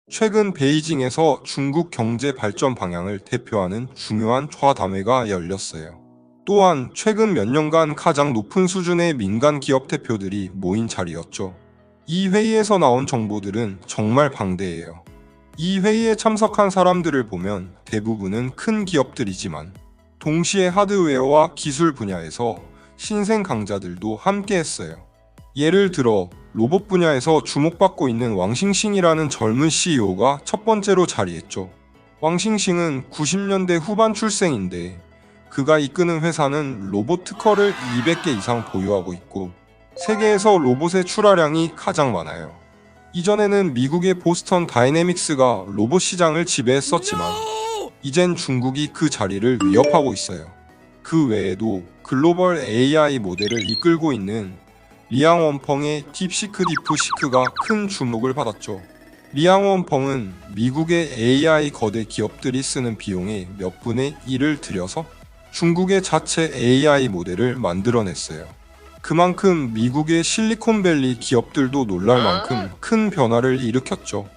최근 베이징에서 중국 경제 발전 방향을 대표하는 중요한 좌담회가 열렸어요. 또한 최근 몇 년간 가장 높은 수준의 민간 기업 대표들이 모인 자리였죠. 이 회의에서 나온 정보들은 정말 방대해요. 이 회의에 참석한 사람들을 보면 대부분은 큰 기업들이지만 동시에 하드웨어와 기술 분야에서 신생 강자들도 함께 했어요. 예를 들어 로봇 분야에서 주목받고 있는 왕싱싱이라는 젊은 CEO가 첫 번째로 자리했죠. 왕싱싱은 90년대 후반 출생인데 그가 이끄는 회사는 로봇 특허를 200개 이상 보유하고 있고 세계에서 로봇의 출하량이 가장 많아요. 이전에는 미국의 보스턴 다이내믹스가 로봇 시장을 지배했었지만 이젠 중국이 그 자리를 위협하고 있어요. 그 외에도 글로벌 AI 모델을 이끌고 있는 리앙원펑의 딥시크 디프시크가 큰 주목을 받았죠. 리앙원펑은 미국의 AI 거대 기업들이 쓰는 비용의 몇 분의 1을 들여서 중국의 자체 AI 모델을 만들어냈어요. 그만큼 미국의 실리콘밸리 기업들도 놀랄 만큼 큰 변화를 일으켰죠.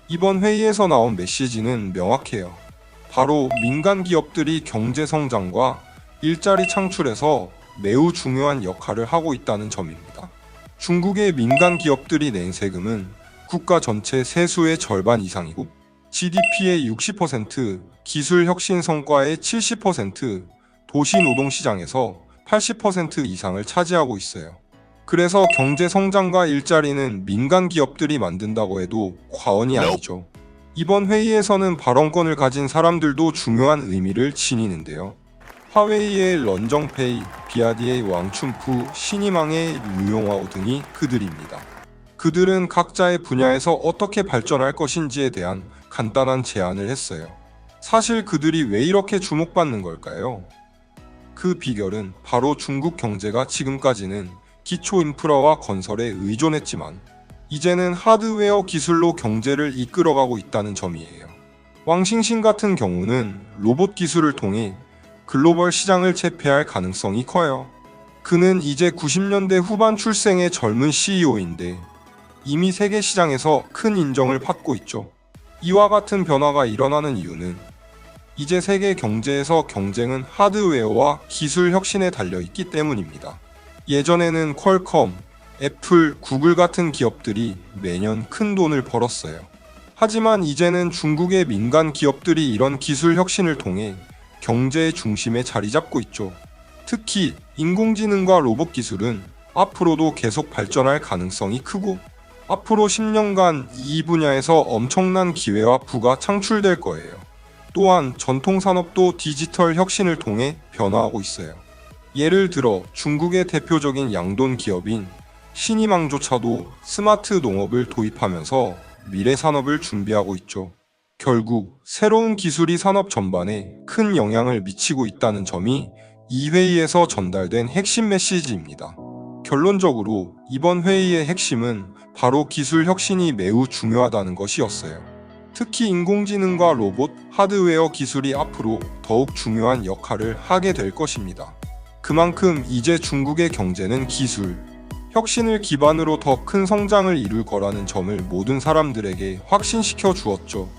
이번 회의에서 나온 메시지는 명확해요. 바로 민간 기업들이 경제 성장과 일자리 창출에서 매우 중요한 역할을 하고 있다는 점입니다. 중국의 민간 기업들이 낸 세금은 국가 전체 세수의 절반 이상이고 GDP의 60%, 기술 혁신 성과의 70%, 도시 노동시장에서 80% 이상을 차지하고 있어요. 그래서 경제 성장과 일자리는 민간 기업들이 만든다고 해도 과언이 아니죠. 이번 회의에서는 발언권을 가진 사람들도 중요한 의미를 지니는데요. 화웨이의 런정페이, 비아디의 왕춘푸, 신이망의 류용화오 등이 그들입니다. 그들은 각자의 분야에서 어떻게 발전할 것인지에 대한 간단한 제안을 했어요. 사실 그들이 왜 이렇게 주목받는 걸까요? 그 비결은 바로 중국 경제가 지금까지는 기초 인프라와 건설에 의존했지만 이제는 하드웨어 기술로 경제를 이끌어가고 있다는 점이에요. 왕싱싱 같은 경우는 로봇 기술을 통해 글로벌 시장을 제패할 가능성이 커요. 그는 이제 90년대 후반 출생의 젊은 CEO인데 이미 세계 시장에서 큰 인정을 받고 있죠. 이와 같은 변화가 일어나는 이유는 이제 세계 경제에서 경쟁은 하드웨어와 기술 혁신에 달려있기 때문입니다. 예전에는 퀄컴, 애플, 구글 같은 기업들이 매년 큰 돈을 벌었어요. 하지만 이제는 중국의 민간 기업들이 이런 기술 혁신을 통해 경제의 중심에 자리 잡고 있죠. 특히 인공지능과 로봇 기술은 앞으로도 계속 발전할 가능성이 크고 앞으로 10년간 이 분야에서 엄청난 기회와 부가 창출될 거예요. 또한 전통 산업도 디지털 혁신을 통해 변화하고 있어요. 예를 들어 중국의 대표적인 양돈 기업인 신이망조차도 스마트 농업을 도입하면서 미래 산업을 준비하고 있죠. 결국 새로운 기술이 산업 전반에 큰 영향을 미치고 있다는 점이 이 회의에서 전달된 핵심 메시지입니다. 결론적으로 이번 회의의 핵심은 바로 기술 혁신이 매우 중요하다는 것이었어요. 특히 인공지능과 로봇, 하드웨어 기술이 앞으로 더욱 중요한 역할을 하게 될 것입니다. 그만큼 이제 중국의 경제는 기술, 혁신을 기반으로 더 큰 성장을 이룰 거라는 점을 모든 사람들에게 확신시켜 주었죠.